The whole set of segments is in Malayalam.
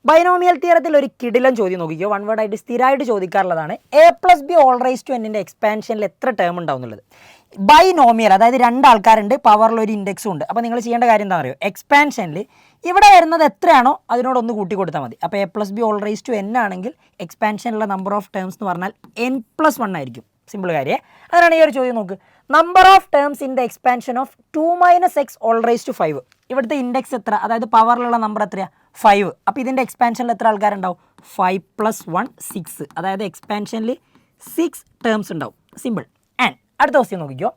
ബൈനോമിയൽ തിയറത്തിൽ ഒരു കിടിലൻ ചോദ്യം നോക്കിക്കോ, വൺ വേർഡ് ആയിട്ട് സ്ഥിരമായിട്ട് ചോദിക്കാറുള്ളതാണ്. A plus B whole raise to എന്നിൻ്റെ എക്സ്പാൻഷനിൽ എത്ര ടേം ഉണ്ടാവും എന്നുള്ളത്. ബൈനോമിയൽ, അതായത് രണ്ടാൾക്കാരുണ്ട്, പവറിൽ ഒരു ഇൻഡെക്സും ഉണ്ട്. അപ്പോൾ നിങ്ങൾ ചെയ്യേണ്ട കാര്യം എന്താ പറയുക, എക്സ്പാൻഷനിൽ ഇവിടെ വരുന്നത് എത്രയാണോ അതിനോടൊന്ന് കൂട്ടി കൊടുത്താൽ മതി. അപ്പോൾ A plus B whole raise to N ആണെങ്കിൽ എക്സ്പാൻഷനിലുള്ള നമ്പർ ഓഫ് ടേംസ് എന്ന് പറഞ്ഞാൽ n+1 ആയിരിക്കും. സിമ്പിൾ കാര്യമേ. അങ്ങനെയാണ് ഈ ഒരു ചോദ്യം നോക്ക്. Number of terms in the expansion of 2 - x whole raise to 5. ഇവിടുത്തെ ഇൻഡെക്സ് എത്ര, അതായത് പവറിലുള്ള നമ്പർ എത്രയാണ്, 5. അപ്പോൾ ഇതിൻ്റെ എക്സ്പാൻഷനിൽ എത്ര ആൾക്കാരുണ്ടാവും, 5 + 1 6. അതായത് എക്സ്പാൻഷനിൽ 6 ടേംസ് ഉണ്ടാവും. സിമ്പിൾ. ആൻഡ് അടുത്ത ക്വസ്റ്റ്യൻ നോക്കിക്കോ.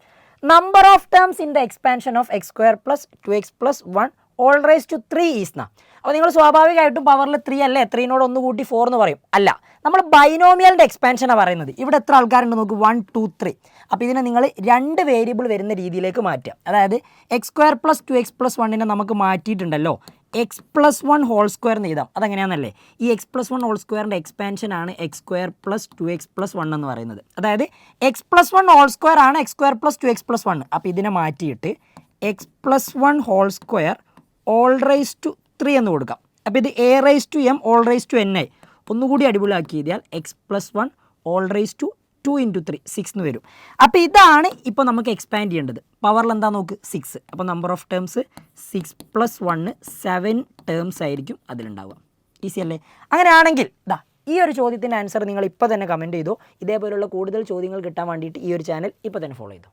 Number of terms in the expansion of x² + 2x + 1 whole raise to 3 is എന്നാ. അപ്പോൾ നിങ്ങൾ സ്വാഭാവികമായിട്ടും പവറിൽ 3 അല്ലേ, 3നോട് ഒന്ന് കൂട്ടി 4 എന്ന് പറയും. അല്ല, നമ്മൾ ബൈനോമിയലിൻ്റെ എക്സ്പാൻഷനാണ് പറയുന്നത്. ഇവിടെ എത്ര ആൾക്കാരുണ്ട് നോക്ക്, 1 2 3. അപ്പോൾ ഇതിനെ നിങ്ങൾ 2 വേരിയബിൾ വരുന്ന രീതിയിലേക്ക് മാറ്റുക. അതായത് x² + 2x + 1നെ നമുക്ക് മാറ്റിയിട്ടുണ്ടല്ലോ, x + 1 ഹോൾ സ്ക്വയർ എന്ന് എഴുതാം. അതെങ്ങനെയാണെന്നല്ലേ, ഈ x + 1 ഹോൾ സ്ക്വയറിൻ്റെ എക്സ്പാൻഷനാണ് x² + 2x + 1 എന്ന് പറയുന്നത്. അതായത് x + 1 ഹോൾ സ്ക്വയർ ആണ് x² + 2x + 1. അപ്പോൾ ഇതിനെ മാറ്റിയിട്ട് x + 1 whole square whole raise to 3 എന്ന് കൊടുക്കാം. അപ്പോൾ ഇത് a raise to m whole raise to n ആയി. ഒന്നുകൂടി അടിപൊളിയാക്കി എഴുതിയാൽ x + 1 ഓൾ റൈസ് ടു 2 × 3 6 എന്ന് വരും. അപ്പോൾ ഇതാണ് ഇപ്പോൾ നമുക്ക് എക്സ്പാൻഡ് ചെയ്യേണ്ടത്. പവറിൽ എന്താ നോക്ക്, 6. അപ്പോൾ നമ്പർ ഓഫ് ടേംസ് 6 + 1 7 ടേംസ് ആയിരിക്കും അതിലുണ്ടാവുക. ഈസി അല്ലേ? അങ്ങനെയാണെങ്കിൽ ഈ ഒരു ചോദ്യത്തിൻ്റെ ആൻസർ നിങ്ങൾ ഇപ്പോൾ തന്നെ കമൻറ്റ് ചെയ്തോ. ഇതേപോലുള്ള കൂടുതൽ ചോദ്യങ്ങൾ കിട്ടാൻ വേണ്ടിയിട്ട് ഈ ഒരു ചാനൽ ഇപ്പോൾ തന്നെ ഫോളോ ചെയ്തോ.